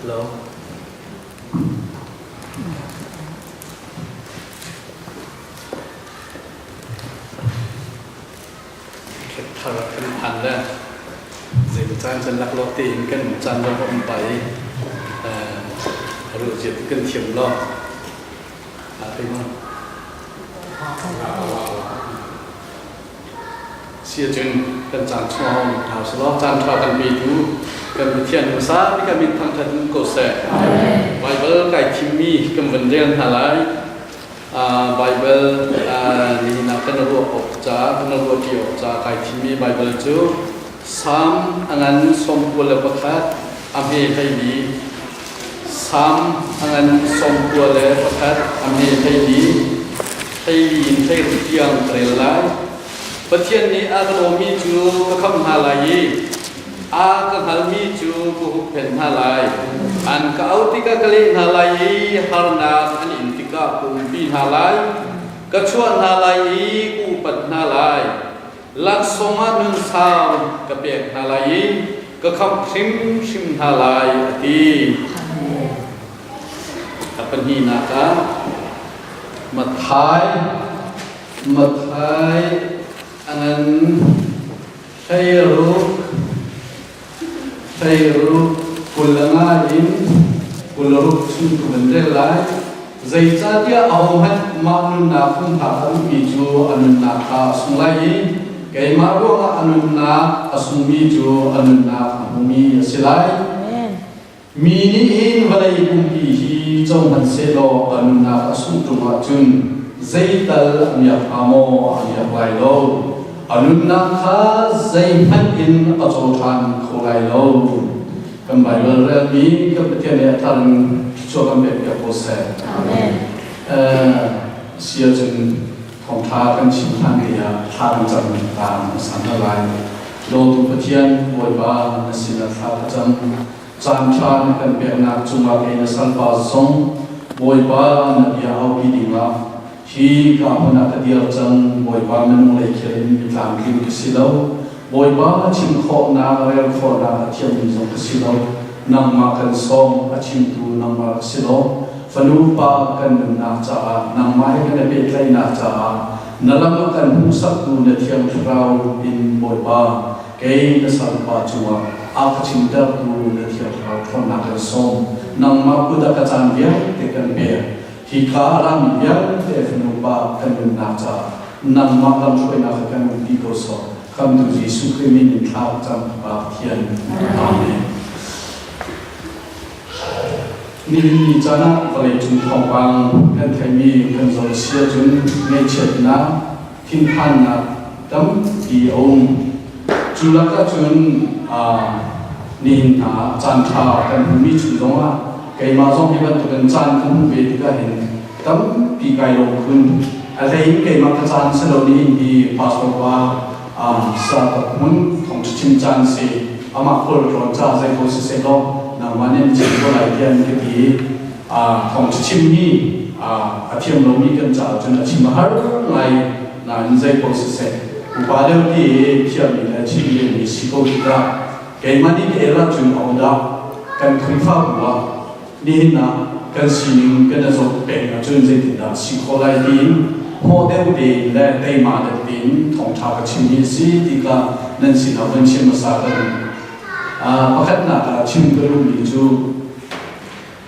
Hello. Thở thân hẳn ra dịch trang chân lạc lộ tiền cần chân cho hôm bảy rượu diệt cần thiểm lo thấy không xia chân cần chân cho hôm hào số lo chân cho cần bị thú cần bị thiện của xã với cần bị thăng thân cổ sẽ Bible cái chim mi cần vấn đề là lại Bible ni nak kena ruak opca kena ruak di opca kai timi Bible tu sam angan sompul lepakat amhe kaili sam angan sompul lepakat amhe kaili in kai tiang relai pathian ni agromi tu kham halai ka halmi tu ku pen halai an ka autika kali halai harna an intika kumpi halai kachuan halai ku pat halai lak soma nun sao ka pek halai ka kham sim halai ati apani na ka mathai angan Thayru kulanga in kularuk sun kumendel lai zai cha dia awhat manun na khum tha mi chu anun na kha sunglai kai ma ro nga anun na asumi chu anun na mi silai mi ni in valai kum pi hi chong han se lo anun na asu tu ma chun zai tal amya amo amya lai lo anun na kha zai man in acho than kholai lo kan Bible re mi ka pathian ne than cho kan be ka ko se amen sia jin thong tha kan chim than ya than cham tam san lai lo tu pathian boi ba na sina tha cham chan chan kan be na chunga ke na sal pa song boi ba na ya au bi ding la hi ka hona ka dia chang boi ba men le khelin mi tlang kin ki silo boi ba chim kho na rel kho na thiam ni zong ki silo nang ma kan som a chim tu nang ma silo fanu pa kan na cha nang mai kan be tlai na cha nalam kan hu sak tu na thiam rau in boi ba ke na sal pa chuwa a chim da tu na thiam rau thon na kan som nang ma ku da ka chan bia te kan be hi ka ram yang te fnu pa kan na cha nam ma lam choi na kan pi ko so kam tu Jesu Christ min tha cham ba thian amen ni chana vale chung thong bang kan thai mi kan zo sia chun nge chet na thin phan na tam di ong chulaka chun ni na chan tha kan mi chu zonga kai ma zong bi ban tu kan chan kan be ti ka hin tam pi kai lo kun a thai kai ma ka chan se lo ni bi pastor wa sa ta mun thong chim chan se ama khol ro cha zai ko se lo na manen chi ko lai tian ke ti thong chim ni a thiam lo mi kan cha chun a chim har lai na zai ko se upa le ti thiam ni a chi ni si ko ti da kai ma ni ke ra chun au da kan khri fa wa ni na kan si ning kan zo pe na chun zai ti da si ko lai din model de le dei ma de tin thong tha ka chim ni si ti ka nan si na wan chim sa ka pakhat na ka chim ka lu ni chu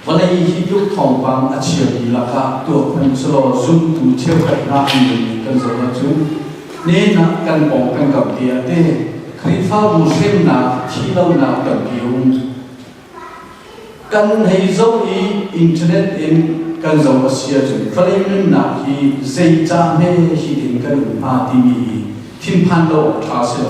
walai hi yu thong pang a chia ni la ka tu phan so sun tu cheu ka na ni kan zo na chu ne na kan bong kan ka ti a te khai fa bu sem na thi lo na ka pi um kan hei zo i internet in kan zo asia chu falin na hi zai cha me hi din kan ma ti mi thin phan lo tha se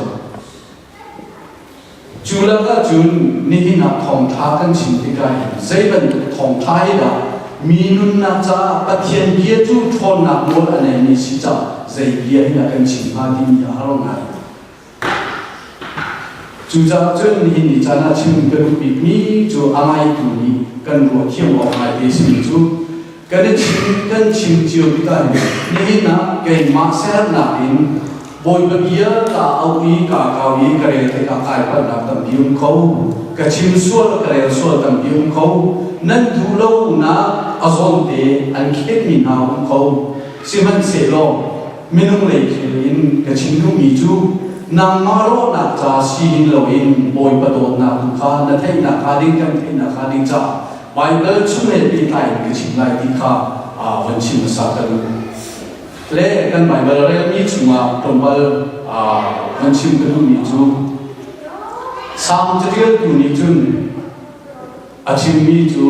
chula ka chun ni na thong tha kan chin ti ka zai ban thong thai da mi nun na cha pathian kia chu thon na mol ane ni si cha zai kia na kan chin ma ti mi ha ro na chu cha chun ni cha na chin ka ru pi mi chu amai tu ni kan ro thiam wa mai ti si chu kan chim chiu ti ka ni na ke ma ser na in บอยบะเบียกาเอาอีกาเกาอีกระเรติกาไก่ปันนับตั้งบิวเขากระชิมส่วนกระเรส่วนตั้งบิวเขานั่นดูโลนะอาซอนเตอันเข็มมีนาเขาสิมันเสโลไม่นุ่งเลยคินกระชิมนุ่งมีจูนางมาโรนักจ่าชีนโลอินบอยปะโดนนักทุกขานั่นให้นักขาดิ้งกันให้นักขาดิ้งจ่าไว้เดินชุ่มเอ็ดปีไก่กระชิมไล่ที่ขาวันชิมสักกันเล่กันไปเมื่อเรื่องมีจุมาตรงว่าวันชิมกันมีจูสามจะเรียกอยู่นี่จุนอาชิมมีจู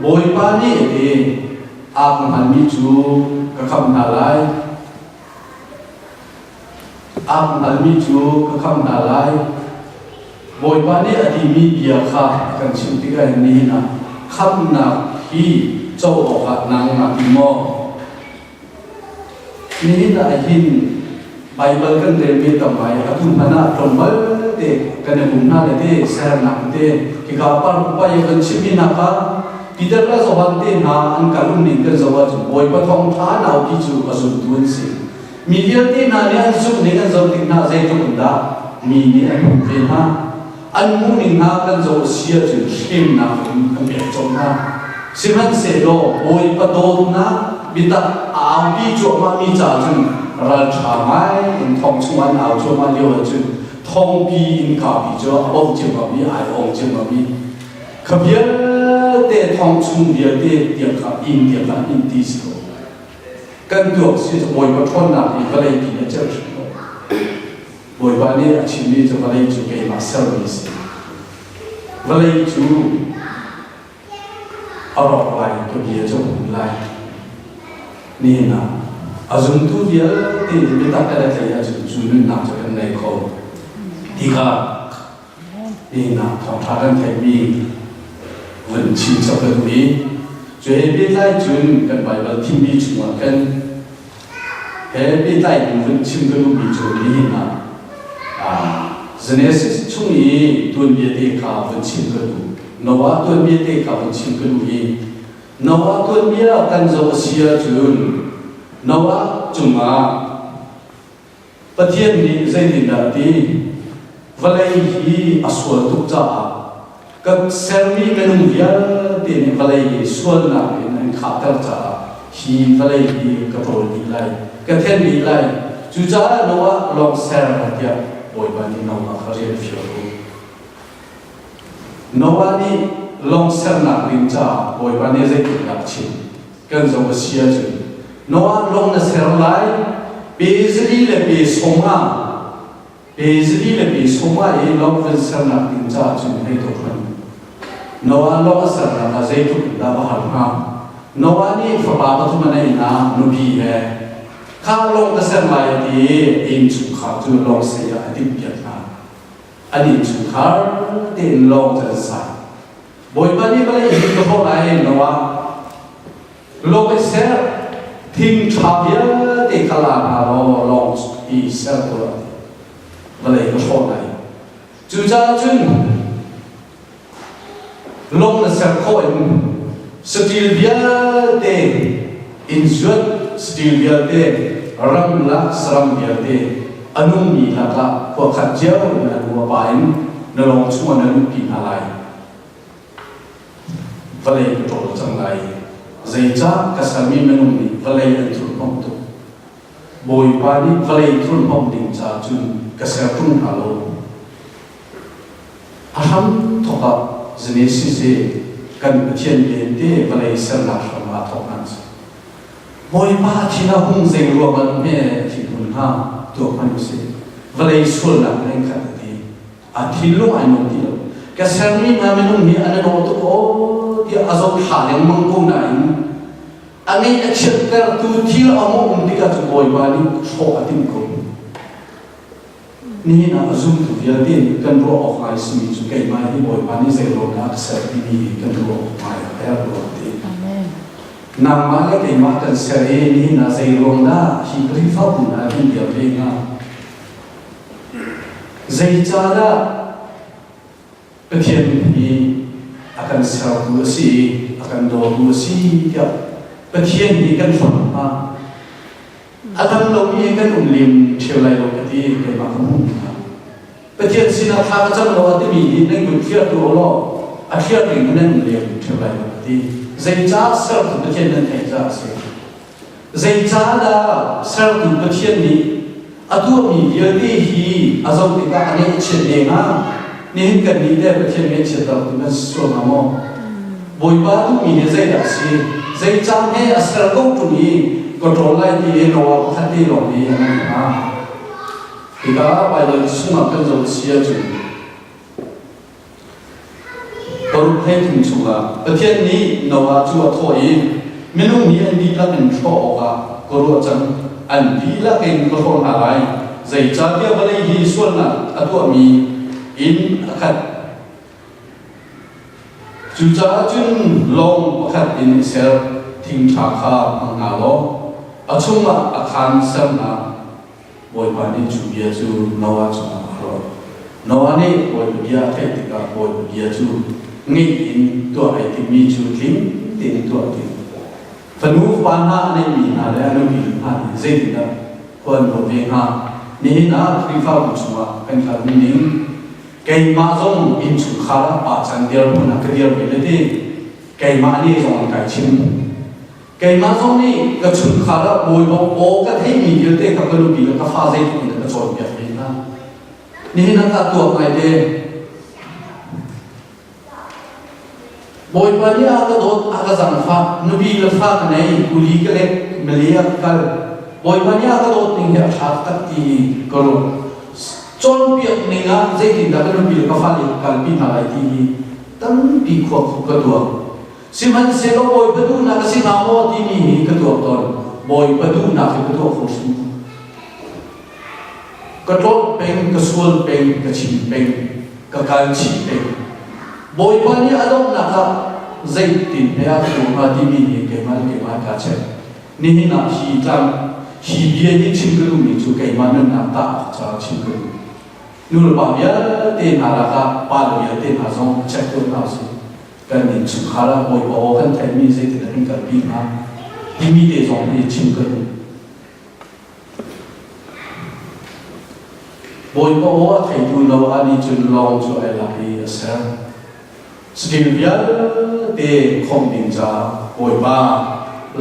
บอยปานี่เองอาบมันมีจูก็คำนาไลอาบมันมีจูก็คำนาไลบอยปานี่อดีมีเบียค่ะกันชิมที่กันนี้นะคำนาที่เจ้าออกนางมาติมอนี่ได้ยินไบเบิลกันเรียนมีต่อไปอาทุนพนาตรงเบลเด็กกันในบุญน่าเลยเสรนักเด็กที่เขาปั้นไปกันชิมินักที่เด็กเราสวรรค์เด็กนาอันการลุ่มนิ่งกันสวรรค์บอยปฐมฐานเอาที่จูอสุดดุนสิมีเดียที่นาเนี่ยสุดนี่กันสวรรค์นาใจตุนดามีเนี่ยเป็นฮะอันมุ่งนิ่งนากันสวรรค์เสียจุดเข้มนาอันเป็นจงนาสิมันเสโลบอยปฐมนาบิดาอาวิจวมามีจ่าจุนรัชาไม้อินทองชวนเอาชวนมาเยอะจุนทองปีอินกาบิจวองจิมาบีไอองจิมาบีขบเยอะเตะทองชุนเยอะเตะเดียกับอินเดียกับอินดิสโกกันตัวสิบอยมาทนนักอีกอะไรกินเจ้าชุนบอยวันนี้ชิมีจะวันนี้จูเป็นมาเซอร์วิสวันนี้จูอร่อยไลก็เบียร์จะหุ่นไลนี่นะอาจุนตัวเดียวที่ไม่ตัดอะไรเลยอาจุนจุนนักจะเป็นในเขาที่ก็นี่นะของพระกันไทยมีวันชิมสักเดือนนี้ช่วยพี่ได้จุนกันไปวันที่มีจุนกันเฮ้พี่ได้วันชิมกันมีจุนนี้นะเจเนซิสช่วงนี้ตัวเบียร์ที่ข้าวันชิมกันดูนว่าตัวเบียร์ที่ข้าวันชิมกันดูอีนว่าตัวเบียร์กันจะเสียจุนนว่าจุมาประเทศนี้ใจดินดาดีวันนี้อสวดทุกจ้ากับเซอร์มีเมนุเบียดีนี่วันนี้ส่วนนักนี่ขาดตจ้าฮีวันนี้กับโรดีไลกับเทนดีไลจุจ้านว่าลองเซอร์เดียบอยบันนี่นว่าเขาเรียนฟิวนว่านี่ลองเซอร์นักลินจ้าบอยบันนี่ใจดินดาชินกันจะว่าเสียจุนนว่าลองเซอร์ไลเบสลีเลเบสงาเบสลีเลเบสงาเอลองเป็นเซอร์นักลินจ้าจุนให้ทุกคนนว่าลองเซอร์นักใจทุกดาบหันมานว่านี่ฝาบาทุมันเองนะนุบีเอข้าลองเซอร์ไลดีเองจุกขาจุลองเสียอดีตเปียกนะอดีตจุกขาเดินลองจะใส่บอยบันนี่ไปอีกตัวไหนนว่าลองเซอร์ทิ้งชาเบียเด็กขลาดเราลองอีเซอร์ตัวอะไรก็ชอบไหนจุจ้าจุนลงเซอร์โคอินสติลเบียเดอินจุดสติลเบียเดรัมลักสรัมเบียเดอนุมีลักละพวกขัดเจ้าในหัวปายนลงชั่วนั้นกินอะไรอะไรก็ตัวจังไรใจจ้ากับสามีมันมีอะไรอันทุนห้องตัวบอยปานี่อะไรทุนห้องดิ่งจ้าจุนกับเสียทุนฮัลโหลอาทำทุกข์เจเนซิสกันเทียนเย็นเต้อะไรเสียหลักธรรมะทุกนั้นบอยปาที่เราหุ่นเสียงรวมกันแม่ที่หุ่นห้าตัวมันเสียอะไรส่วนหลักเรื่องขัดดีอาทิตย์ลูกไอ้หนุ่มที่เรากับเสียมีงานมันมีอันนั้นโอ้ตัวที่อาจจะหาเรื่องมังคุดไหนอันนี้เชื่อแต่ตัวที่เราเอามาที่กับจุบอยบานี่โชว์อธิมกุลนี่นะจุ่มตัวเดียวที่กันรู้ออกมาสมิจุกไก่มาที่บอยบานี่เซโรนักเสร์ฟนี่กันรู้ออกมาแล้วรู้ที่นำมาแล้วไก่มากันเสร์ฟนี่นะเซโรนักที่กรีฟ้าบุญนะที่เดียวเองนะใจจ้าละประเทศนี้akan serbusi akan dobusi ya petian ni kan faham akan logi kan umlim chelai logi ที่เกิดมาขมุนนะประเทศสินาทางจังหวัดที่มีนั่งอยู่เที่ยวตัวล้ออาเที่ยวถึงนั่นเรียนเท่าไรที่ใจจ้าเสิร์ฟประเทศนั้นไทยจ้าเสียใจจ้าละเสิร์ฟประเทศนี้อาตัวมีเยอะที่ฮีอาจจะติดกับอันนี้เช่นเองนะนี่เห็นกันนี้ได้ประเทศนี้เช่นเราที่มันส่วนมากบอยบ้านทุกมีใจดักสิใจจ้าให้อาศัยก็ตุนี้ก็โดนไล่ที่เนาะขัดที่หลงนี้นะที่ก็ไปเลยสุ่มกันจนเสียจุดก็รู้ให้ถึงชัวประเทศนี้เนาะชัวถอยไม่รู้มีอันดีละเป็นชั่วออกก็รู้จังอันดีละเป็นก็ทนอะไรใจจ้าเดียวอะไรที่ส่วนน่ะตัวมีอินขัดจุดจ้าจุนลงขัดอินเซลทิ้งชาคาอังอาโลอาชุมอาคารเสนาบอยปานีจูเบียจูนวาจูมาครอนวานี่บอยเบียเทติกาบอยเบียจูงี้อินตัวไอติมีจูทิ้งตินตัวทิ้งฝนูปานาในมีนาและอนุบิลพันเจตินะคนโนเวงานี่นะคริฟ้าบุษมาเป็นการนิ่งเกยมาจงอินสุขาราปาจันเดียร์มันก็เดียร์ไปเลยที่เกยมานี่จงไก่ชิมเกยมาจงนี่ก็ชุนขาราบอยบอกโอ้ก็ให้มีเยอะเต้กับกระดูกบีแล้วก็ฟ้าเจตุนก็ชนแบบนี้นะนี่นะก็ตัวไงเด้บอยปานีอาก็โดดอาก็จังฟ้านบีละฟ้ากันไหนกุลีก็เล็กเมลียกันบอยปานีอาก็โดดนิ่งเหตุชาติตัดตีก็รู้จนเปียกนิ่งอ่ะเจตินดักนบีละก็ฟ้าเล็กกันปีนาไอทีตั้งปีขวบก็ตัวสิมันเสกบอยประตูนักสินาโมที่นี่ก็ตัวตอนบอยประตูนักก็ตัวคนสูงก็โดดเป็นก็ส่วนเป็นก็ชิมเป็นก็การชิมเป็นบอยปานีอาดมนักใจตินเนียตัวมาที่มีเกมันกัดเชนี่นะฮีจังฮีเบียนี่ชิมกระดูกมีจูเกมันนั่นนักตาจะชิมกระดูกนู่นบางอย่างเต้นหาราคาปาลเบียเต้นหาซองเช็คตัวน่าสิกันนี่สุขาราบอยปอกันไทยมีใจตินนั่นกันปีนะที่มีเตจงนี่ชิมกระดูกบอยปอไทยดูเราอันนี้จุดลองจุดอะไรเสียสกิลเบียเตะคงดินจ้าบอยบ้า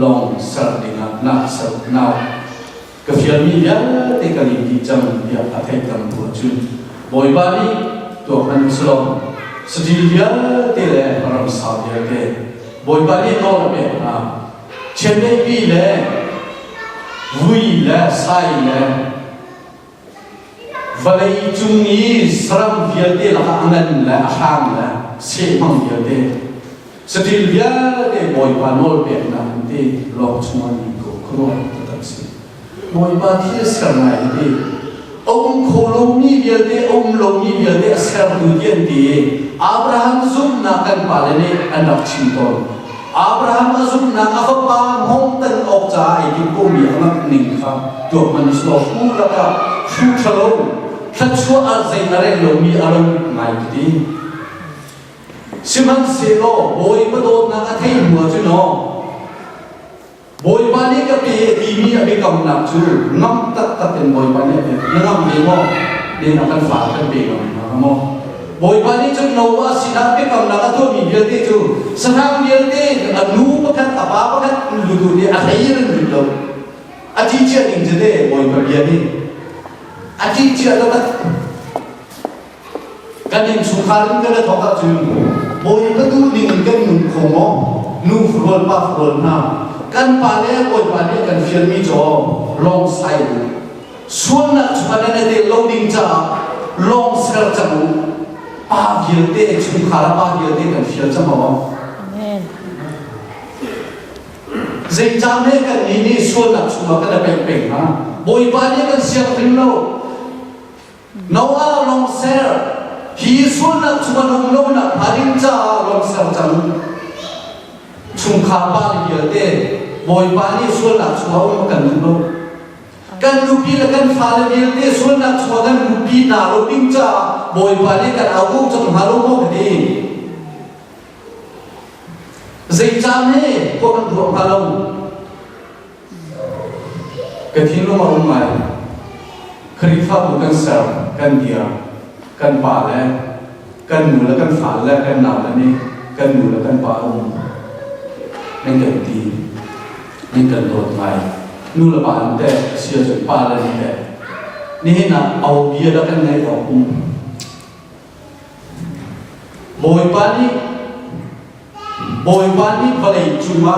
ลองสักดินะนักสักนาวกับเฟียมีเบียเตะกันดีจังเบียอาเทกันตัวจุดบอยบ้านี่ตัวมันสลองสกิลเบียเตะเลยรำสาวเบียเตะบอยบ้านี่นอนแบบนะเช่นได้ปีเลยวุ้ยเลยใส่เลยวันนี้จุงนี้สรำเบียเตะละอันนั้นเลยห่างเลยเสียงเดียวเด้สติลเบียเด้บอยปานอลเปียนะเด้ลองชวนนี่ก็ครองตัดสิบอยปานที่สกัดไหนเด้องค์โคลมีเบียเด้องค์ลงมีเบียเด้สกัดดูเย็นดีอับราฮัมซุมนักกันปาเลเนอันดับชิมตอนอับราฮัมซุมนักอัฟปานห้องตันออกจากไอ้ที่กูมีอันนั้นหนึ่งครับตัวมันสโลฟูแล้วก็ฟูทะลุถ้าชัวร์อะไรนั่นเรามีอารมณ์ไหนดีสิมันเสียโลบอยประโดดนักเทยหัวจุนโอบอยปานีก็เป็นทีมีอะไรกำนับจูน้ำตัดเป็นบอยปานีเป็นน้ำเลี้ยงโมเลี้ยงนักฝาเป็นเบลล์นะโมบอยปานีจุนโนว่าสินักเป็นกำนับตัวมีเยอะที่จูสถานเยอะที่อนุประคัตอาบาประคัตลุดูนี่อะไรยังลุดูอาทิตย์เช้าหนึ่งจะได้บอยปานีนี่อาทิตย์เช้าแล้วกันยังสุขาริกันเลยทอกจูบอยก็ดูนี่กันนุ่งขโมนุ่งฟลป้าฟลน้ำกันปาเล่บอยปาเล่กันฟิลมีจอลองใส่ส่วนนั้นชุดนั้นเนี่ยลงดิ้งจ้าลองเสิร์ฟจังป้าเบียดเตะชุดขาราป้าเบียดเตะกันฟิลจังมั้งเจจามเล่กันนี่ส่วนนั้นชุดมันก็จะเป็นนะบอยปาเล่กันเสียงฟิลโน่น้องอาลองเสิร์ฟฮีส่วนนั้นชุดมันลงนั้นพาดิ้งจ้าลองเสิร์ฟจังชุมขาป้าเบียดเตะบอยปานี่ส่วนนั้นชุดมันกันนุ่มกันลูกพี่และกันฟ้าเบียดเตะส่วนนั้นชุดกันลูกพี่นาลูกดิ้งจ้าบอยปานี่กันเอาลูกจังหาลูกโมกดีเจจามเล่พวกกันรวมพลังกันทิ้งลงมาลงมา khởi pháp của căn sở căn địa căn bà lẽ căn mù là căn phản lẽ căn nào là nên căn mù là căn bà ông nên cần tì nên cần đột lại nu là bạn để xưa rồi bà là như thế nên là áo bia đó căn này áo cung bồi pani valai cuma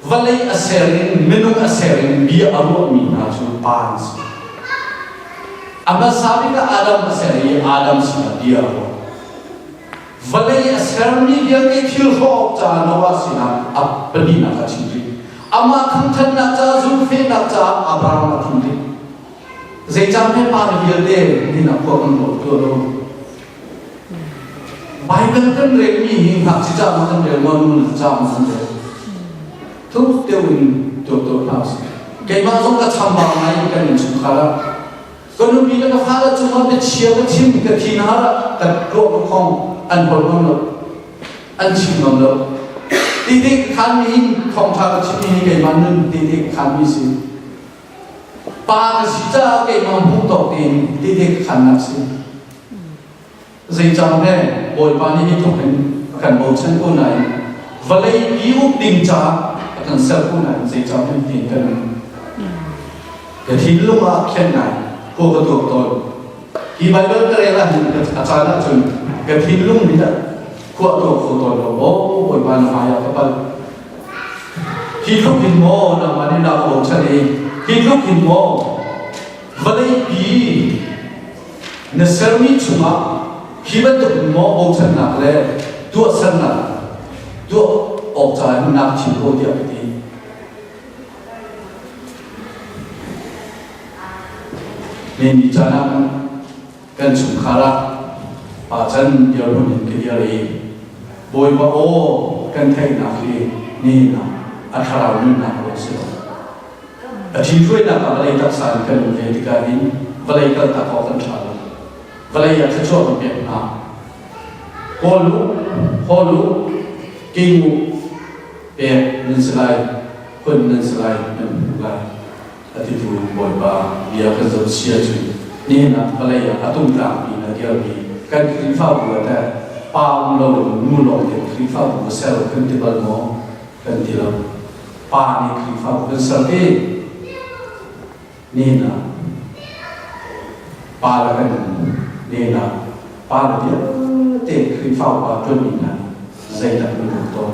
valai aserin menung aserin bia aru mina chu pans aba sabi ka adam aseri adam sina bia ro valai aserin bia ke khil ho cha nawa sina apni na ka chiri ama khanthan na cha zu fe na cha abraham na thindi zai cham pe pa bia de ni na ko kan lo to lo Bible kan remi hi hak si cha ma kan re mon cha ma kan re thu tiêu in to house ke ma zong ka cham ba ngai kan in chu khala kon nu bi la ka chu ma be chia ka chim ka thin ha ra ka ro ko khong an hol nom lo an chim nom lo ti ti khan mi in khong tha ka chim ni ke ma nun ti ti khan mi si pa ka si cha ke ma hu to tin ti ti khan na si dây chăm này bồi pani hết thuộc cần bầu chân cô này và lấy yếu tình trạng cần sợ cô này dây chăm này thì cần cái thìn lúc mà khen này cô có thuộc tôi khi bài bớt cái này là hình cái cha đã chừng cái thìn lúc này đó cô thuộc của tôi là bố bồi pani phải học cái khi lúc hình mô là mà đi đào bầu chân đi khi lúc hình mô và lấy ý nó sẽ mi chung khi bắt đầu mò ông chân nặng lệ tua sân nặng tua ốc trái nặng chỉ có điều gì nên đi chân nặng cần sủng khá là bà chân giờ luôn những cái gì đấy bồi vào ô cần thay nặng đi nên là ăn khá là nên nặng rồi xíu ở trên chuối nặng là lấy đặc sản cần về thì cái gì và lấy cần ta có cần trả vậy là cho một việc nào hồ lũ kinh ngụ về nên slide quân nên slide nên lại thì tu bồi ba bia cái dấu xia chữ nên là vậy là atom làm bị là điều bị cái khí phao của ta bao lâu nu lâu thì khí phao của cell cần thì bao nhiêu cần thì lâu ba này khí phao của cell thế nên là ba là cái nên là ba là biết để khi phao ba chuẩn bị này dây đặt lên một tổ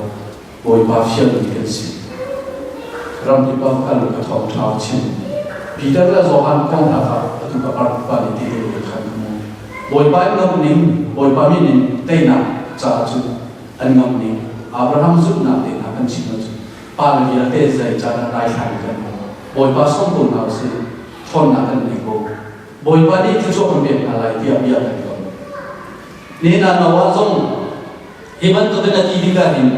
bồi ba phiên được cái gì ram thì bao cả được thòng tháo chín vì đó là do han công là phải tụi các bạn ba đi đi được khăn bồi ba ngâm nín bồi ba mi nín tây nằm trả chú anh ngâm nín Abraham giúp nằm để nằm anh chỉ nói ba là vì là tây dây trả là đại thành cái bồi ba sống cùng nào xí thôn nằm anh này cô bồi ba đi cứ cho con biết là lại tiệm này rồi nên là nó giống iman tu dengan tiga ini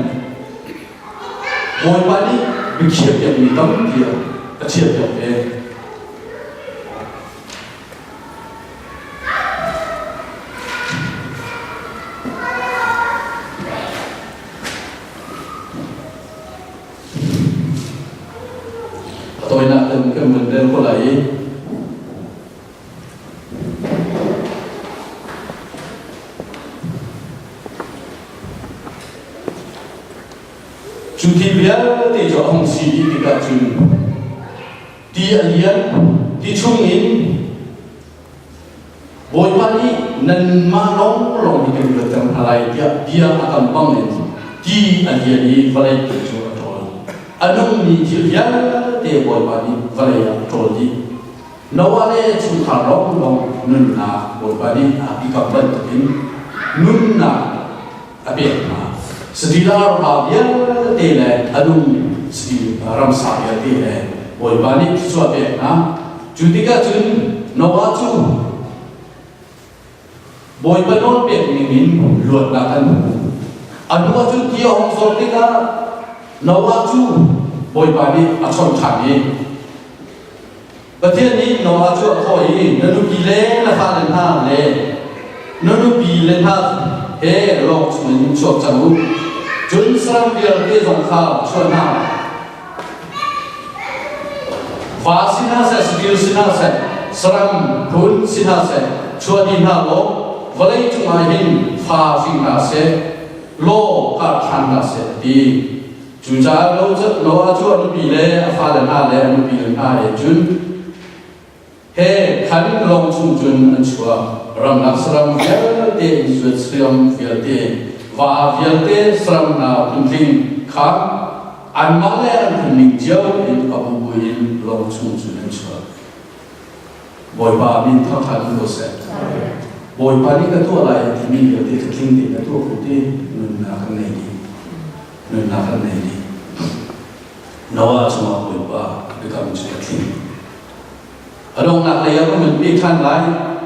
bồi ba đi bị chia tiệm mình tấm kia chia tiệm về tôi đã từng cái vấn đề của lại chúng thì biết để cho ông sĩ thì cả chúng đi anh yên đi chung in bồi ban đi nên mà nóng lòng thì cái việc làm lại dia akan bangun di anh yên đi vào đây để cho tôi anh ông đi thì biết để bồi ban đi vào đây tôi đi nấu ăn để chúng ta nóng lòng nên là bồi ban đi bị cầm bận đến nên là biết mà Sedila rabia tele anum si ramsaya tele bồi bani kiswa be na jutika jun nawachu bồi banon be min luat na kan anuwachu kia hong sortika nawachu bồi bani achon thani Batian ni nawachu khoi nanu bile na pha len ha le nanu bile ha he lok chun chok chamu Jun Sam Biar ke zong kha chona Vasina sa skill sina sa Seram pun sinase Chua di nalo Valai cumahin Fa sinase Lo ka thanase Di Juja lo acu anu bile Fa lana le anu bile na le jun He kan long chung jun an chua Ram nak seram Vial de Izuat seram vial de Va vial de seram na Punting kang An male an kuning jiao In kabu buin long chung jun an chua Boy ba min thang thang lo se Boy ba ni ka tu alai Ti min vial de ka kling de ka tu kuti Nun na kan nei di Nun na kan nei di Nawa cuma boy ba Ka kami cuma kling Adong nak laya ko min pi kan lai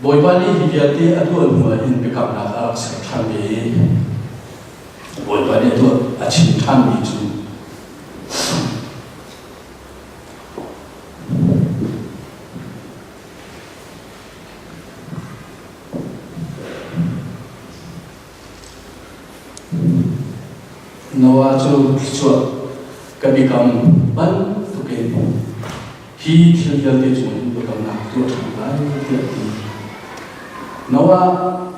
Boy bani hibiati atu alua in pick-up nak arak sekhambi Boy bani atu achin thambi ju Nawa ju kichwa kabikam ban tuke hi thil de ju pick-up nak tu thambai tiati Nawa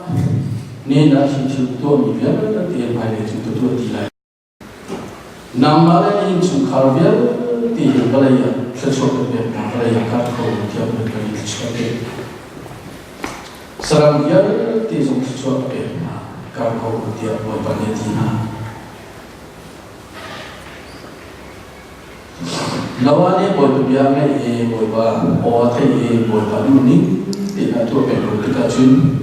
ni na si tu mi vial na ti pai le tu ti lai namala ni chu khar vial ti balaya thachok be na balaya ka ko ti ab be ni thachok be saram vial ti zo thachok be na ka ko ti ab bo pa ne ti na nawa ni bo tu bia me e bo ba o thai e bo pa nu ni ti na tu be ro ka chun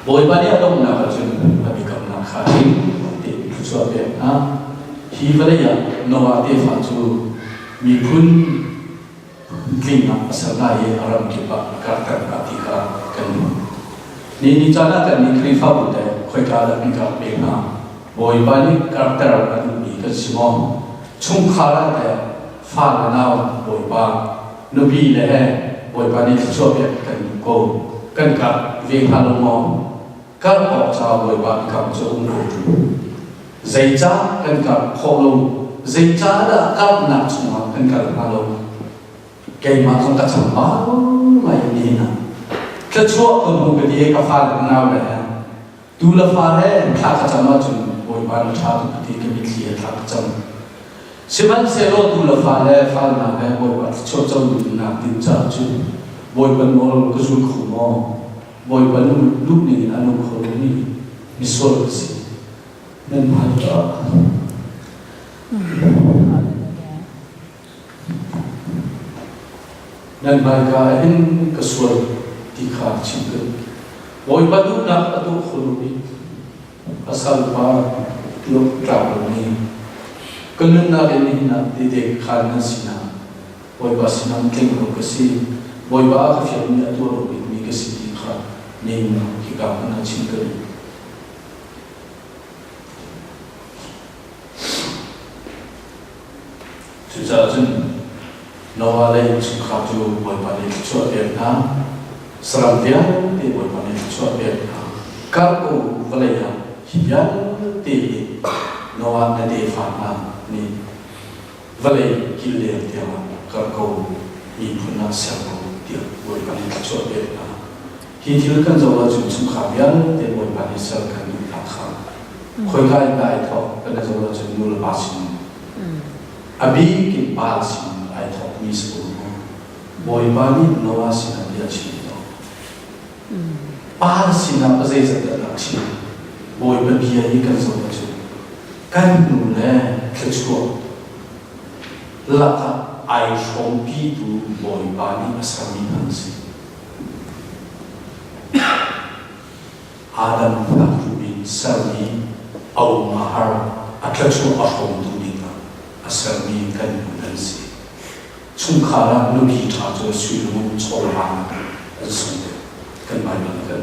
Boy bani adong na ka chun abikam na khain ti chua be na hi balaya nowa te fa chu mi phun king na asala ye aram ki ba karta ka ti ka kan ni chana kan ni kri fa bu te khoi ka la ni ka be na boy bani karta ra ka ni ka simo chung khara te fa na na boy ba no bi le boy bani chua be kan ko kan ka ve ha lo mo Các họ chào người bạn cảm cho ủng hộ Dây cha cần cả khổ lông Dây cha đã các nạc chung hoạt cần cả hà lông Cây mà không cả chẳng báo mà ý nè Kết chua tuần hùng cái đi cả phá được nào này Tù là phá hết khá khá chẳng mà chung Bồi bạn cha tù cái cái bị khía khá khá chẳng Sẽ bạn sẽ lô tù là phá là nào hết Bồi bạn cho châu đủ nạc tin trả chung Bồi bạn mô cái rùi khủ mô Boy banu lúc ni anu khổ ni misol si nên hai đó nên bài ca in cái suy thì khá chịu được boy banu nak atu khổ ni asal pa lúc trào ni cần na đến ni na đi để khá na sina boy basinam kinh lúc cái si boy ba cái phiền ni atu lúc ni cái si nên khi gặp nó chính cơ thực ra chân nó là chúng ta chú bởi bản lĩnh cho Việt Nam sẵn Việt thì bởi bản lĩnh cho Việt Nam các cụ và lại hiện thì nó là để phản ảnh nên và lại khi liền thì các cụ nhìn phân năng sáng thì bởi bản lĩnh cho Việt Nam Khi thiếu cần dấu là chúng chúng khả biến để mỗi bạn đi sơ cần bị lạc khẳng khối khai đại thọ cần dấu là chúng mưu là ba xin Abi ki ba xin ai thọ mi sơ mỗi bạn đi nó xin là địa chỉ đó ba xin là ba dây dẫn là lạc xin mỗi bạn bia đi cần dấu là chúng cần nụ lệ kết chua lạc ai không bị tu mỗi bạn đi mà sao mi năng xin Adam Nakubin Salmi Au Mahar Atlachu Ahom Dunina Asalmi Kan Nansi Chungkara Nuki Tato Sulu Cholhan sung kan mai ban kan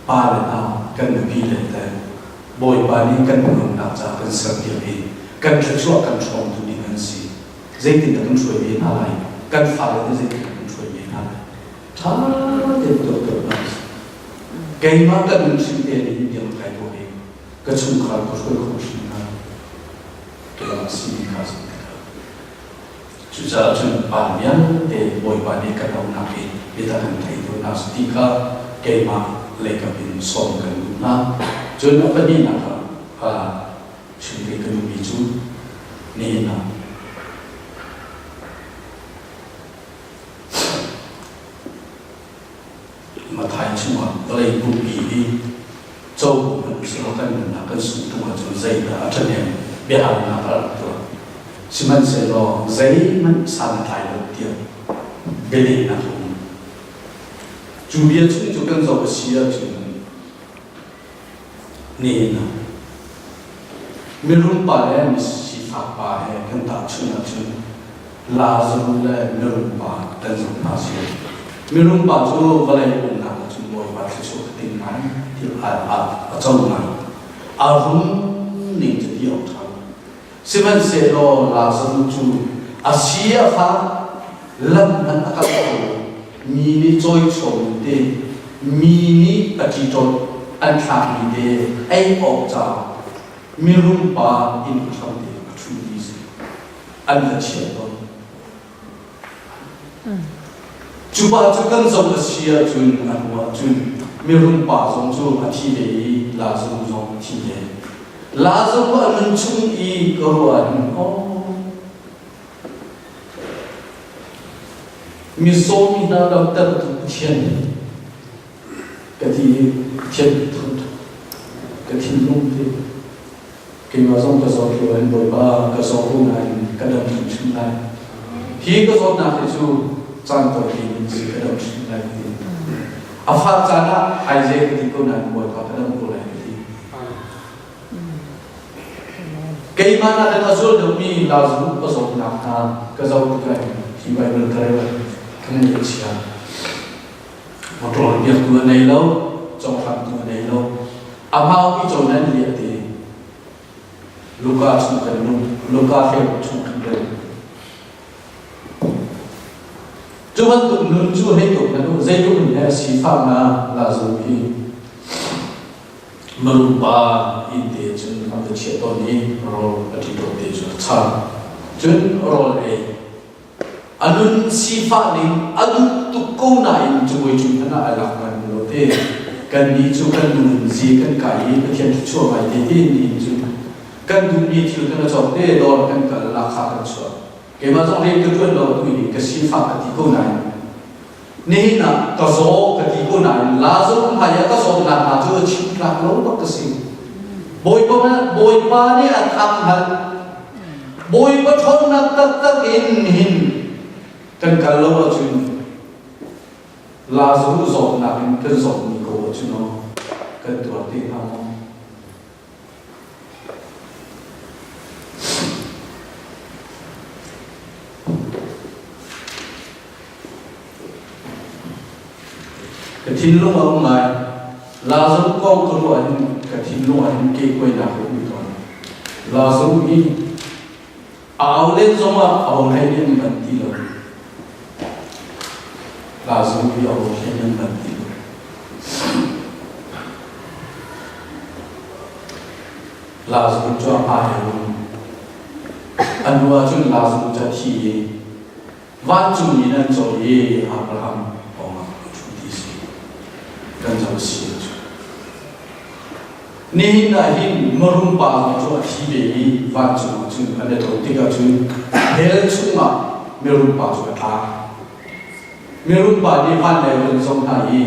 pa le na kan pi le ta boy pa ni kan mun na cha kan sa ti bi kan chu kan chom tu ni kan si zai tin da kan shui bi na lai kan fa le zai tin kan shui bi na lai tha de to na cái mà cần sinh tiền thì điểm cái đồ gì cái chung khá có thể không sinh ra cái là sinh khá sinh ra chú cha chung bản nhân để bồi bản đi cái đầu nào thì ta cần thấy đồ nào sinh ra cái mà lấy cái bình sống cái đúng na cho nó cái gì nào và sinh cái cái ví dụ nên là mà thái chung mà lấy bút bì châu của mình sẽ có cái mình là cái sự tung ở trong dây là chân em biết là phải làm được xin mình sẽ lo giấy mình sang thái đầu tiên cái này là không chủ biết chung chủ cần giàu xí ở chung nên là mình luôn bảo em xí pháp bảo em cần tạo chung là chung là dùng là mình luôn bảo tên dùng là xí mình luôn bảo cho vài ông nào chúng tôi bảo cho tình cảm thì ở trong này ở vùng ninh chất diệu thằng xem anh sẽ lo là dùng chú ở xia pha lâm anh các cô mini trôi trộn đi mini ở chỉ trộn anh thằng đi đi anh ốc chảo mình luôn bảo in trong đi chú đi anh là chuyện đó chú bà chú cần giống cái gì à chú anh hoa chú mình luôn bà giống chú anh thi đấy là giống thi đấy là giống anh chung ý cái rồi anh mình số mình đã đọc tất cả thiên cái gì thiên thuật cái thiên long thế cái mà giống cái giống kiểu anh bồi ba cái giống hôm nay cái đợt chúng này khi cái giống nào thì chú trang tổ tiên sự cái đồng sinh lại thì à phát ra là ai dễ thì cô nàng ngồi có cái đồng cô lại thì cái mà là cái số đồng mi là số có số nào ha cái số cái khi vậy mình cái cái này gì à một rồi việc của này lâu trong phạm của này lâu à bao cái chỗ này thì Luka chung cái Luka phê chung cái chú vẫn tụng nương chú hay tụng là nó dây lúc mình hay xí phạm là dùng cái mà lúc ba in để chân làm được chuyện đó đi rồi ở trên đó để cho cha chân rồi ấy anh xí phạm đi anh tụng câu này chú với chúng ta là làm cái đó thế cần đi chú cần nương gì cần cái thiên chúa vậy thế đi chú cần dùng đi thiếu cái nó chọn thế đó cần cái là khác cái chúa cái mà trong đây cái chuyện đó tụi mình cái sinh pháp cái câu này nên là cái số cái câu này là số không phải cái số là chưa chịu làm lâu bất cứ gì bồi ba này ăn tham hận bồi ba thôn là tất in cần cả lâu là chuyện là số là cái số mình có chuyện nó cần tuổi tiền không cái thiên long ông này là giống con cái loại cái thiên long anh kia quay nào cũng bị còn là giống như áo lên giống mà áo hay lên bẩn tí rồi là giống như áo hay lên bẩn tí rồi là giống cho ai luôn anh nói chung là giống cho thì văn chung như nên cho gì Abraham cần giáo sư nên là hiện mồm ba cho thi về văn chung anh để đầu tiên là chung hết chung mà mồm ba cho ta mồm ba đi văn này vẫn giống này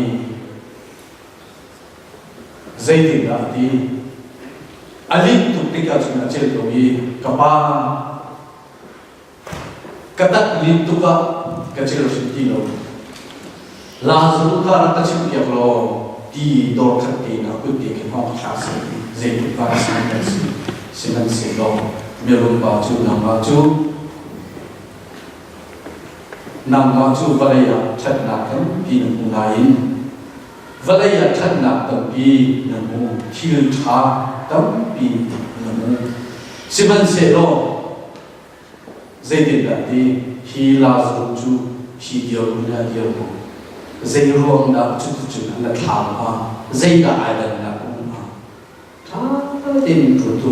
dây tiền là đi alin tụt đi cả chung là chơi đồ gì cả ba cả tất liên tục cả chơi đồ gì đâu là dù cả là chịu việc lo đi đổ khát tiền nào quyết định cái họ khá sẽ dễ bị phá sản cái gì xin anh xin lo miêu long bảo chú nằm bảo chú nằm vào chỗ vậy à thật là cái gì cũng ngài vậy à thật là tầm gì là mu thiêu tha tầm gì là mu xin bạn sẽ lo dây điện là đi hi la dùng chú hi điều là điều dây ruộng đã chút là thảm hoa dây đã ai là cũng thà tin trụ trụ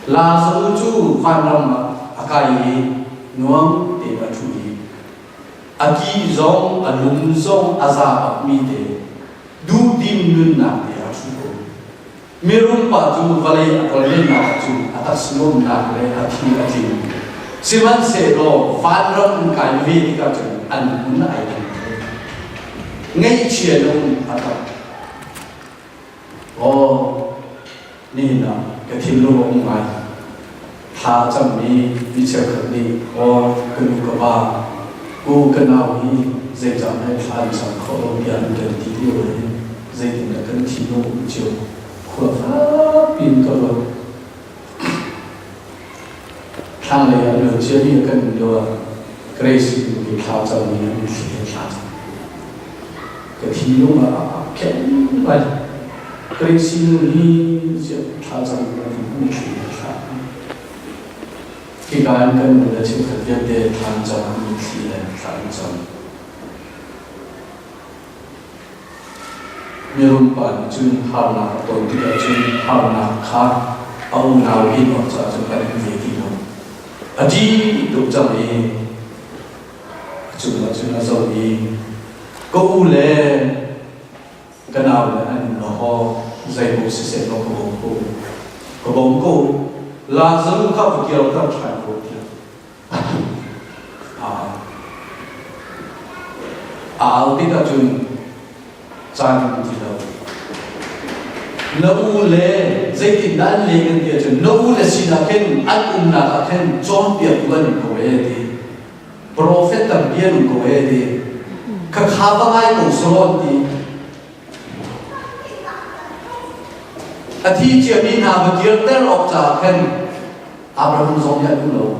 là dùng chú phan lòng akai nuông để mà chú ý aki zong alum zong azab mi te du dim nun na te achu merum pa chu valai akole na chu ataslom na le athi siman se lo fan ram kai vi ka chu an mun ai ngay chia đông ata o ni na cái thiên lô ông ai tha chăm mi chia khẩn đi o cần có ba cô cần nào đi dây chậm hay phan sẵn khó đâu đi ăn cần tí điều đấy dây thì là cần tí nô chiều khỏe pháp pin cơ rồi thang này là đường chia đi cần điều cái gì cũng bị thao chậm đi ăn thì thao cái tí nô mà kén vậy cái gì đi chia thao chậm đi cũng bị thao khi các anh cần là chịu thực hiện để tham gia những gì là tham gia mirum pan chun harna to tia chun harna kha au nào hi no cha cha kan ve ti no adi duk cha ni chun la zo ni ko u le kanao le an no ho zai bo se no ko bom ko là dân khắp kiểu các sản phẩm thì ta chun trang thì đâu nấu lệ dây tin đan lệ cái gì chun nấu lệ xin là khen ăn na khen chọn việc vẫn có ấy thì prophet tam biên có ấy thì các khava ai cũng sron thì thi chia min hà và kia tên học giả khen Abraham giống như đúng đâu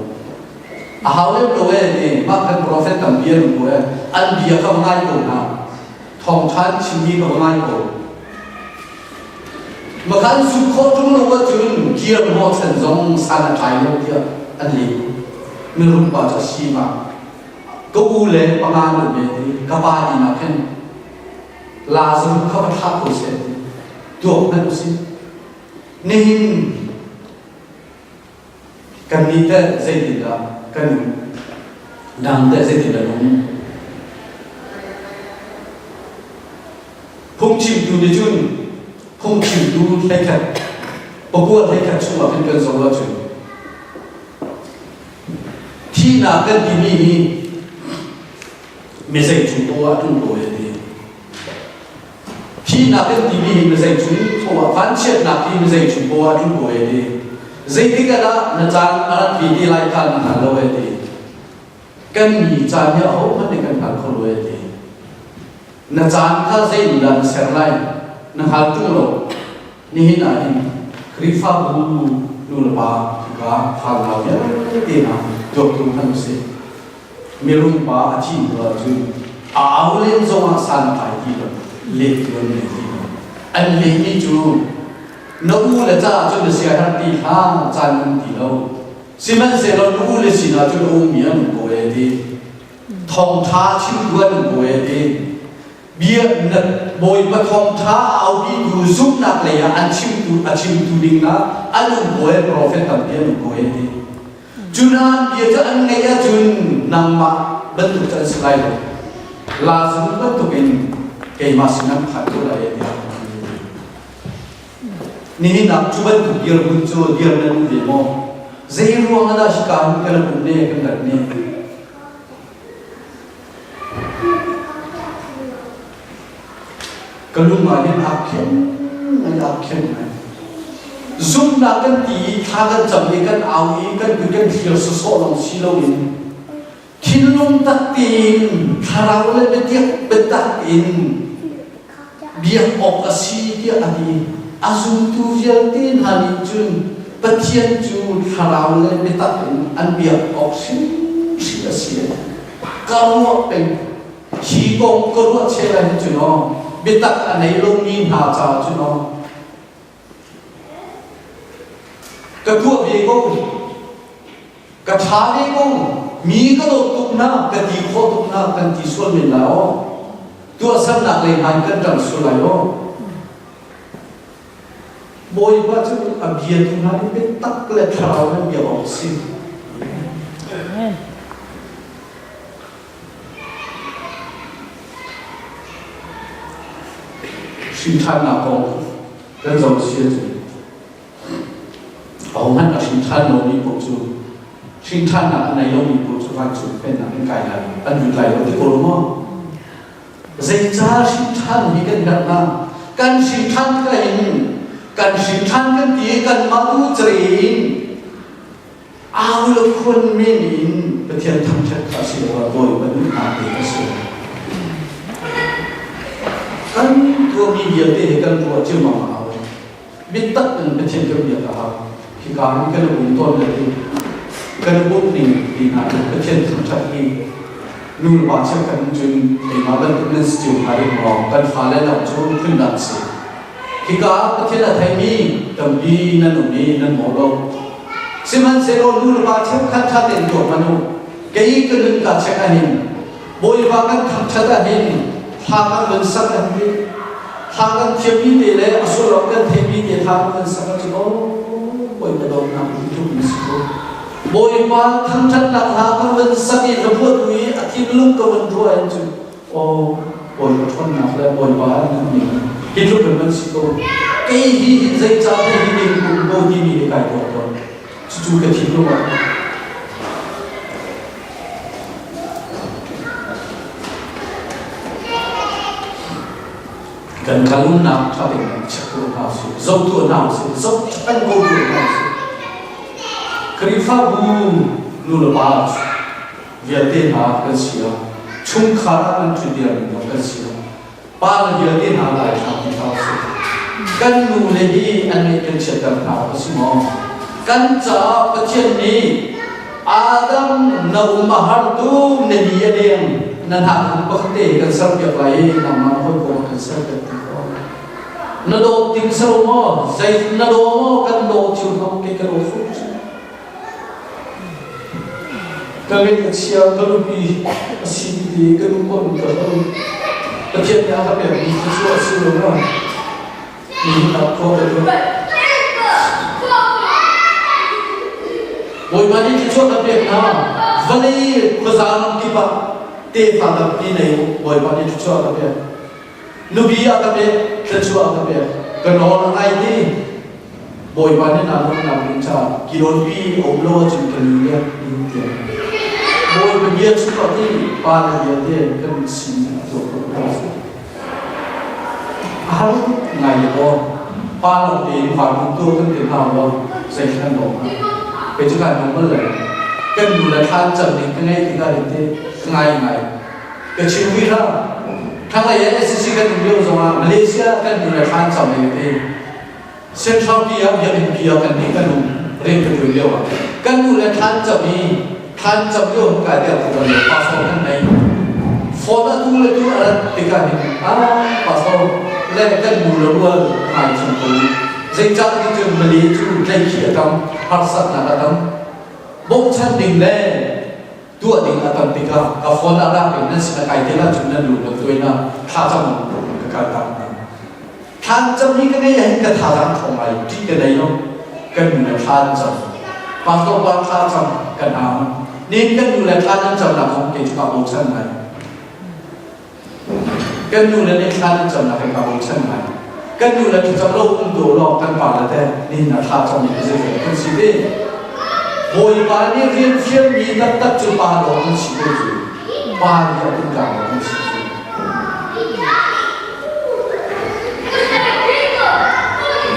hào lên đồ ấy thì bác khen prophet tam biên của anh bia không ai cũng nào thòng than xin đi không ai cũng mà khán su khó chúng nó có chừng kia họ thành giống san trái đâu kia anh lý mình luôn bảo cho xí mà có u lệ bằng anh được về thì các ba đi nào khen là dùng không phải tháp của sẽ thuộc hay không xin nên cần đi tới dây thì là cần đang tới dây thì là đúng phong chim tu đi chun phong chim tu thấy thật bao quát thấy thật chung là bên cần giống là chun khi nào cần đi đi mình dạy chúng tôi trung tôi thì khi nào cần đi đi mình dạy chúng tôi phán xét nào khi mình dạy chúng tôi trung tôi thì dây thì cái đó là trang anh vì đi lại khăn là lâu thì cần gì trang nhớ hậu vẫn để cần khăn không lâu thì là trang khá dây là sẽ lại là hal trung lộ ni na ni krifa bu lu la ba ka phal nào nhớ thì nào chụp chung thân sẽ mirum ba chi là chứ áo lên giống san phải đi rồi lệ luôn này thì anh lệ như chú nấu là cha cho được xe hàng đi ha chan đi lâu xin mình sẽ lo nấu là xin là cho ông miếng của ấy đi thong tha chim quân của ấy đi bia nật bồi mà thong tha áo đi du giúp nạp lấy ăn chim tu đinh na ăn của ấy prophet tam biên của ấy đi chunan bia cho ăn ngay chun nằm mà bên tu chân sai rồi là dùng bên tu bên cái mà xin ăn phải tu lại đi ni nak cuba tu biar muncul biar nanti mo zai ruang ada sekarang kalau punya kan ni kalau macam akhir zoom nak kan ti thagan jambi kan awi kan bukan dia sesolong silongin kilong takin tharau le betakin biar okasi dia adi azum tu jaltin hari jun patian ju harau le betakin an biar oksin sia-sia karuak peng higong karuak cela ni cuno bitak anai longi haca cuno kedua begong kathari gong mi ka do tukna ka di kho tukna kan ti sol min lao tu asam nak le han kan tang sulayo boy ba chu abia tu na ni tak le thrao na bia ong si sinh than na con cái dòng xia chu ông hắn là sinh than nó đi bộ chu sinh than là này ông đi bộ chu văn chu bên là bên cạnh là anh bị lại ở cái cổ mỏ dây cha sinh than đi cái đặt na can sinh than cái hình can sinh than cái gì can ma tu chơi ao là khuôn miên in cái thiên thăng chất cả sự và bồi vẫn là để cái sự kan thua mi bia te kan thua chiu ma ma biết tấtเป็นเป็นเช่นเดียวกันที่การกันบุญต้นเลยกันบุญนี่ดีนะเป็นเช่นสุดท้ายนู่นว่าเช่นกันจนไอ้มาเป็นเป็นสิ่งอะไรมองกันฟ้าและเราจะขึ้นดันสิที่การเป็นเช่นอะไรมีแต่ดีนั่นนู่นนี่นั่นหมดแล้วสิมันเสร็จแล้วนู่นว่าเช่นขันชาติตัวมนุษย์เกี่ยกันนึงกับเช่นกันนี่บริวารกันขันชาตินี่ทางกันเป็นสักอันนี้ทางกันเทียบมีเดเลยอสุรกันเทียบมีเดทางกันสักอันโอ้บอยมาโดนน้ำทุกมิสโกบอยมาทั้งชั้นหลังทางกันเป็นสักอีระบบนี้อาทิตย์ลุกก็มันด้วยจุดโอ้บอยมาทนหนักแล้วบอยมานั่นนี่คิดรู้เป็นมิสโกเกี่ยฮีใจจ้าที่มีกุมโบดีมีได้ตัวตัวจู่ๆก็คิดรู้ว่ากันคัลุนนับชาติกันชักตัวนาสิจบตัวนาสิจบอันโกตัวนาสิคริฟ้าบูนูลบาสเวียดเดนากันเสียชุ่มขากันจุดเดียวกันเสียปาลเวียดเดนาหลายทางที่เขาสิกันนูเลดีอันนี้กันเชื่อกันหาก็สิมองกันจะประเทศนี้อาดัมนูมาฮัตตูเนบีเดียงนั่นหาปกติกันสักเพียงไรนำมาพูดกันสักเพียงนั่นโดนทิ้งสโลมอใจนั่นโดนกันโดนชิวเขาเกี่ยวกับฟุตก็เลยเชียร์ก็รู้ปีสิ่งดีก็รู้คนก็รู้ประเทศนี้ครับแบบนี้ช่วยสิ่งนู้นมีนักโทษด้วยโอ้ยวันนี้ที่ช่วยกันแบบนั้นวันนี้ภาษาอังกฤษเตะฟังกับที่ไหนบ่อยวันนี้ช่วยกันแบบนูบีอากับแบบจะช่วยกันแบบกันนอนอะไรที่บ่อยวันนี้นานนานมินชากิโลปีอบโลจุดกันเยอะนิดเดียวบ่อยเป็นเยอะชุดที่ปาเยอะเดียวกันสิ่งตัวเราอาลูกไงก็ปาเราเองฝันตัวกันเป็นเราเราใส่ขนมเป็นจุดการนมเลยกันดูแลทานจัดเด็กกันให้ที่ได้เด็กง่ายง่ายก็ชีวิตเราทั้งหลายเอสซีกันดูสมามาเลเซียกันดูแลทานจัดเด็กเซ็นทรัลเกียร์ยังเป็นเกียร์กันนี่กันดูเรียนกันดูเดียวกันดูแลทานจัดนี้ทานจัดเดียวกันเดียวกันเลยภาษากันไหนฟอร์ดดูแลดูอะไรติกันนี่ภาษาเล่นกันดูแลว่าง่ายจังเลยเซ็นจัดที่จะมาเลเซียได้เขียนกันภาษาหน้ากันบงชันดิ่งเล่ตัวดิ่งอาตันติกากับฟอนอาราเป็นนั่นสินะใครที่ละจุดนั้นรู้ตัวเองนะท่าจำกับการทำท่านจำนี้ก็ได้ยังกับท่าจำของอะไรที่จะได้น้องกันอยู่ในท่านจำบางตัวบางท่าจำกันเอานี่กันอยู่ในท่านนั้นจำหลักของเกจิกาบงชันไหนกันอยู่ในท่านนั้นจำหลักของบงชันไหนกันอยู่ในที่จำโลกอุ้มตัวรอกันป่าละแต่นี่นะท่าจำนี้เป็นสิ่งที่สิ่งที่โอยปานี่เรียนเชื่อมีนักตัดจุปาโลกันสิบจุปานี่เป็นการกันสิบ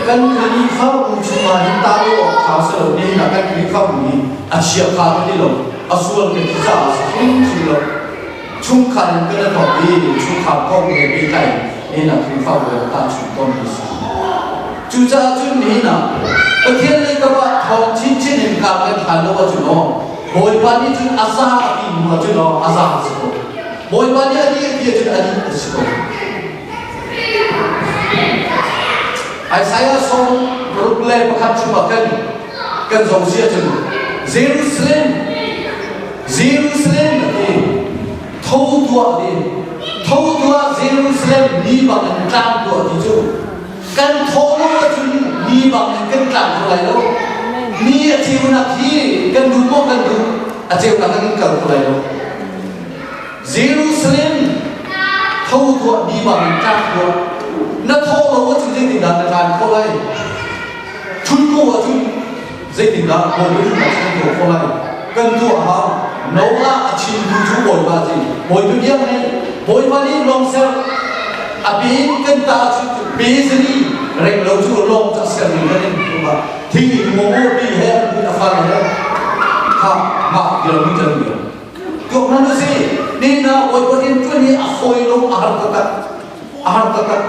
กันคดีข้าวมุชมาหินตาโลกข่าวเสนอเนี่ยนะกันคดีข้าวนี้อาเชียข้าวนี่หรออาส่วนเป็นที่จะชุ่มชุ่มหรอชุ่มขันก็จะบอกดีชุ่มขับก้องเนี่ยปีไก่นี่นะคดีข้าวเวลาตาชุ่มต้นนี้จุจ้าจุนนี้นะประเทศนี้ก็ว่าทองชิ้นชิ้นหนึ่งการเงินผ่านโลกจุนโอบ boy pani tu asa api mu tu no asa siko boy pani adi dia tu adi siko ai saya song berulai pekat cuma kan song sia tu Jerusalem thâu tua Jerusalem ni bằng trang của thì chú căn thô nó chú ni bằng căn trang của lại đâu ni ở chiều nào thì căn đúng không căn đúng ở chiều nào căn cầu của lại đâu Jerusalem thâu tua ni bằng trang của nó thô nó chú dây tình đạt là không lại chun cô ở chú dây tình đạt một cái chú là không lại căn thua hả nấu ra chín chú bồi ba gì bồi tôi biết này bồi ba đi long sel à biến căn ta chú biến gì rồi lâu chú long ta sel mình cái này mà thì mua đi hết đi là phải hết ha mà giờ mình chơi nhiều cậu nói gì nên là bồi ba đi tôi đi à phơi long à kata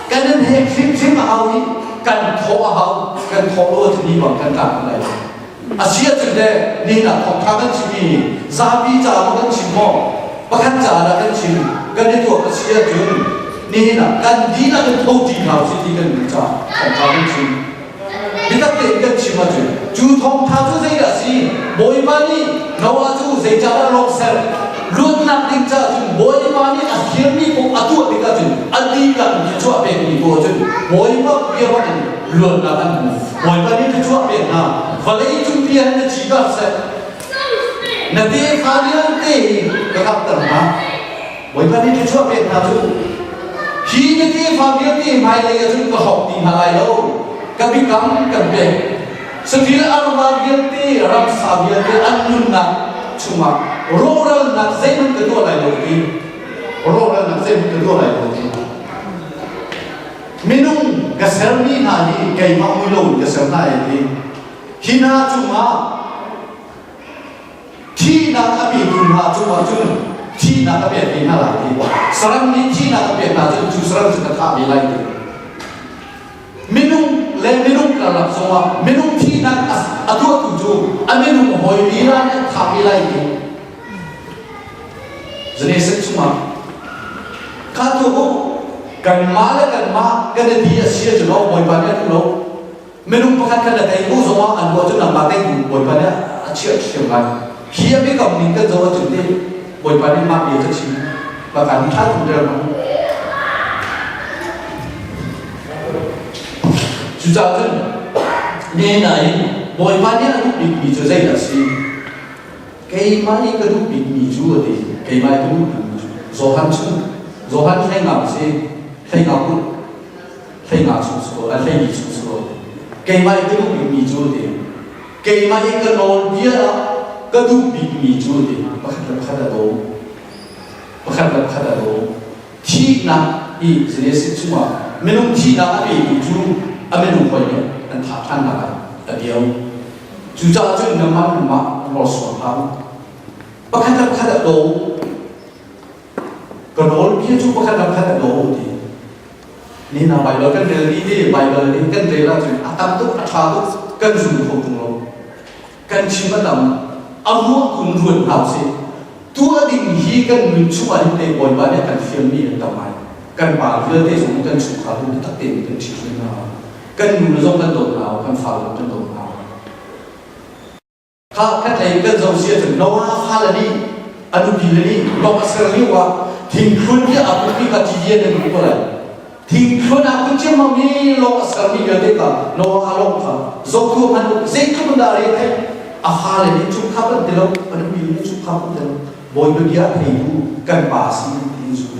cái này hết phim mà ao đi cần thọ luôn thì đi bằng căn ta này Asia today ni na thong tha kan chimi zabi cha ma kan chimo bakhan cha la kan chim kan ni to Asia jun ni na kan di na kan thau ti na si ti kan cha thong tha kan chim ni ta te kan chima ju thong tha chu sei la si boy ma ni nawa chu sei cha la lok sel luôn na ding cha ju boy ma ni akhir ni ko atu ti ka ju adi la ni chu a pe ni ko ju boy ma ye ma ni luôn na kan boy ma ni chu a pe na Valai tu dia hendak cakap saya. Nanti kalian kakak terma. Bukan ini cuma pernah tu. Khi nanti kalian mai lagi tu kau học di halai lo. Kami kerja. Sedia kalian ram sabian anun nak cuma roral nak zaman kedua lagi lagi. Roral nak zaman kedua lagi lagi. Minum gaserni nani kay mamulong gaserna ini. Hina cuma Tina tapi cuma Tina tapi Tina lagi serang ni Tina tapi Tina tu serang sudah tak lagi minum kalau semua minum Tina adu tujuh minum hoi Tina tak lagi jenis cuma kata kan malah kan dia sia jelau hoi banyak jelau Menung pakat kada taibu semua anu tu nak batai boy pada aciak siapa. Kia be kau ni kan jauh tu deh boy pada mak dia tu sih. Bahkan tak tu dia mana. Sudah tu ni nai boy pada anu big tu saya dah sih. Kei mai ke tu big tu deh. Kei mai tu Zohan saya ngap sih. Saya ngap susu. Saya ni susu. Kay mai ke du mi chu de kay mai ke non dia ke du mi chu de pakhat do thi na I zene se chuma menung thi na abi mi chu amenung khoi ne an tha than na a dio chu cha chu na ma lo so ha pakhat do ke non dia chu pakhat do de ni na Bible kan dari ni Bible ni kan dari lah tu atam tu atha tu kan sungguh pun lo kan cima tam amu kun ruan hau si tu ading hi kan mencuba ni boy banyak kan film ni tamai kan Bible ni sungguh kan suka tu tak tem kan cik na kan menuzong kan dong hau kan fal kan dong hau kan lain kan jauh sia tu Noah hal ni anu bila ni Noah serli wa tingkun dia apa ni katian dan bukan Tingkun aku cuma mi lo asal mi jadi ka lo halong ka zoku manu zeku mendari te afal ni cukap delo pada mi ni cukap delo boy dia hidu kan pasi ni su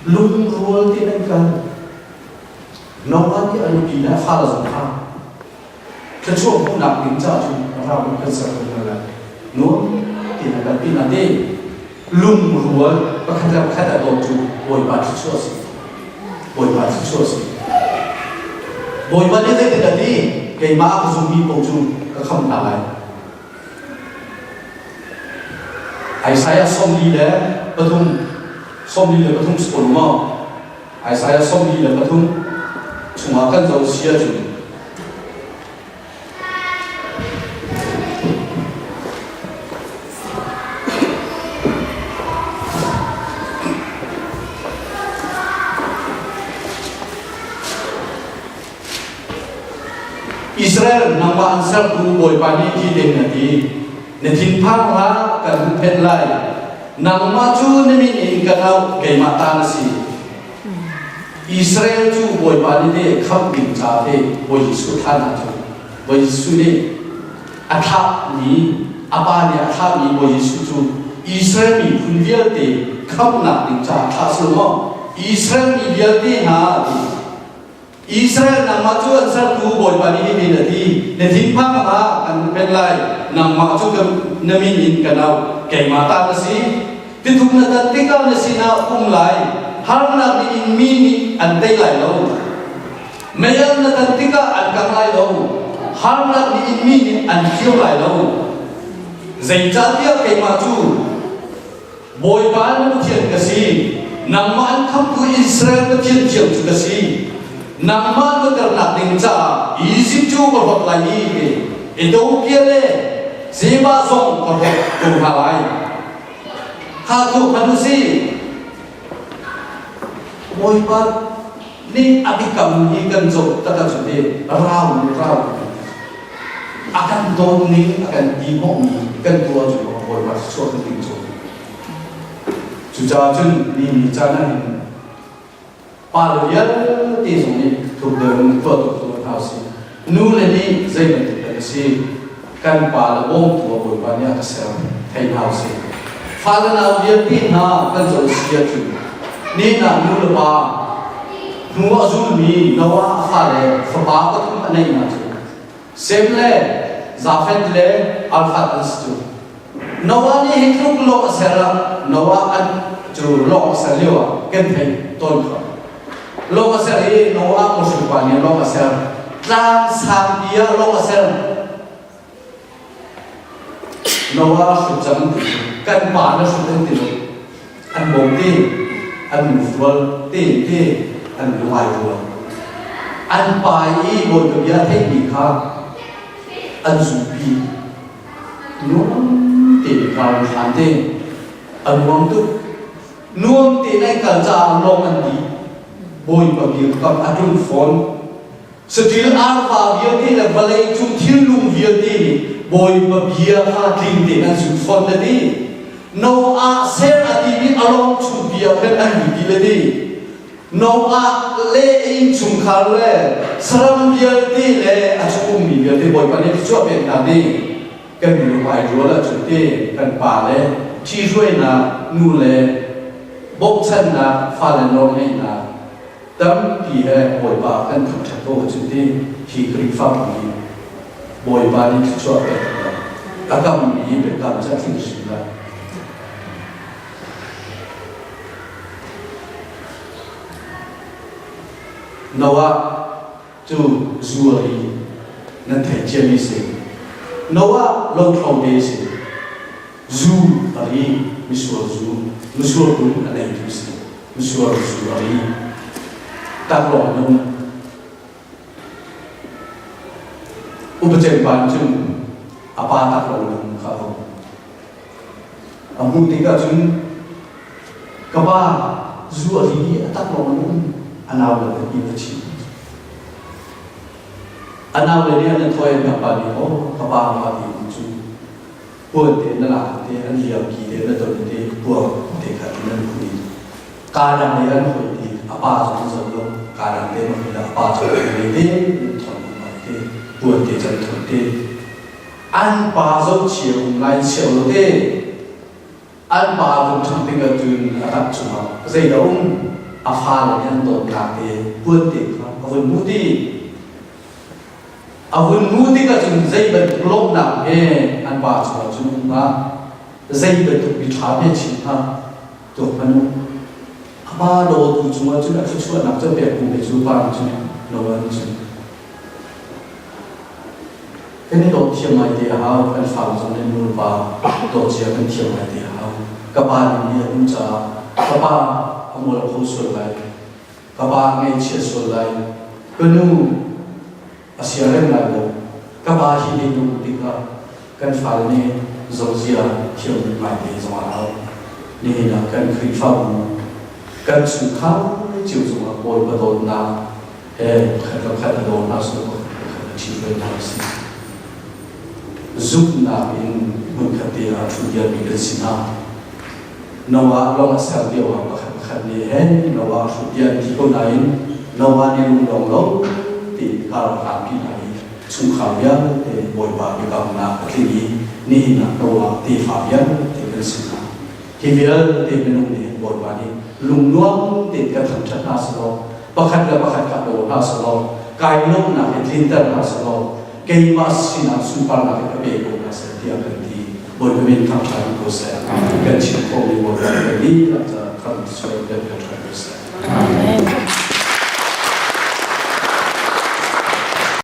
lung rol ti nan kan no ati anu pina fala zaka kecuali pun nak pinca tu orang kan sebenarnya no ti nak pina de lung rol kata do tu boy bat suasi boy ba chu si boy ba ne te da ti ke ma ku zum mi po chu ka kham ta lai ai saya som li le pathum spol ma ai saya som li le pathum chunga kan zo sia chu Israel nama ansar ku boy pani hi den nati ne thin phang ha kan phen lai nang ma chu ne min in kanau ke ma ta na si Israel chu boy pani de kham bin cha de boy su tha na chu boy su ne atha ni apa ni atha ni boy su chu Israel mi phun vial de kham na din cha tha su mo Israel mi vial de ha Israel nang ma chu ansar ku boy pani hi din nati ne thin phang ha kan phen lai nang ma chu kam ne min in kanau ke ma ta na si ti thuk na ta ti ka na si na lai har na ni in mi ni an dei lai lo mayam na ta ti ka an kang lai lo har na ni in mi ni an khiu lai lo zai cha tia ke ma chu boy ban na thian ka si nang ma an kham ku Israel na thian thiam chu ka si nang ma na ter na ding cha Egypt chu ko hot lai ni Ethiopia le Seba song ko hot tu ha lai ha tu panu si boy ban ni abikam ni kan zo ta ka chu de rau akan don ni akan di mo ni kan tua chu boy ban so ta ding chu chu cha chun ni cha na ni pa lo ya ti song ni tu de tu tu ha si nu le ni zai ban ta si kan pa la bom tu boy ban ya ka sa thai ha si fa la na ya ti na kan zo si ya chu ni na nu le ba nu azul mi nawa fa le fa ba ko tu anai na chu sem le zafet le alfa tas chu nawa ni hikruk lo asera nawa an chu lo asaliwa ken thai ton kha lo asari nawa musul pa ni lo asera tlang sam dia lo asera nawa su chang kan pa na su ten ti an bom ti an mutual ti an luai luai an pai bo to ya thei ni kha an su pi nuông ti ka han te an nuông tu nuông ti nai ka cha long an ti boy pa bi ka adun phone still alpha vi ti la balai chu thil lung vi ti ni boy pa bi ha tling ti an su phone da ti no a ser ati bi along chu bi a pen an bi le ti no a le in chung khar le saram bi ti le a chu mi bi ti boy pa ni chu pen ta ni kan mi mai ro la chu ti kan pa le chi ruai na nu le bok chan na fa le no nei na tam pi he boy pa kan thu cha to chu ti hi kri fa mi boy pa ni chu pen ta kam mi be kam cha thing shi la Noah chu zuari nan thai chemi se Noah lo thau de se zu ari misur tu anai tu se misur zu ari ta lo no upachen ban chung apa ta lo no kha ho amu ti ka chung ka ba zu ari ta lo no anaw la ki chi anaw le ne an thoi na pa ni o ka pa ma ti chu po te na la te an liam ki te na to te po te ka na ku ni ka ra ne an hoi ti apa zo zo lo ka ra te ma la apa zo le te thon ma te po te chan thon te an pa zo chiu lai chiu te an pa zo thon te ka tu atak chu ma zai da afa le yan don ka te puan te ka avun mudi ka chung zai ban klok na he an ba chu chung ba zai ban tu bi tha be chi ha to panu aba lo tu chung chu na chu na cha be ku be chu ba chu no ban chu cái độ thiam mai thì hao kan phàm trong nên luôn ba độ chia kan thiam mai thì hao các bạn ni cũng cha các bạn amol ko sul lai ka ba ngai che sul lai kanu asiarem lai bo ka ba hi ni nu tika kan fal ne zozia thiam mai de zwa lao ni na kan khri fa mu kan su khao chiu zwa bol ba don na e khat do na su ko chỉ với nhau xin giúp nào in một khát tiền ở trung gian bị xin nào nawa long asal dia wa bakhan ni hen nawa sudian ti ko nain nawa ni lung dong lo ti kar kam ki nai chung kham ya te boy ba bi kam na kli ni na nawa ti fa ya te kan sin na ki vial te menung ni boy ba ni lung nuam te ka tham chat na so bakhan ka do na so kai long na ke thin tar na so ke ma sin na sun par na ke be ko na se ti a ti boy ba min tham chat ko se kan chi ko ni boy ba ni la ta kan so de ka tra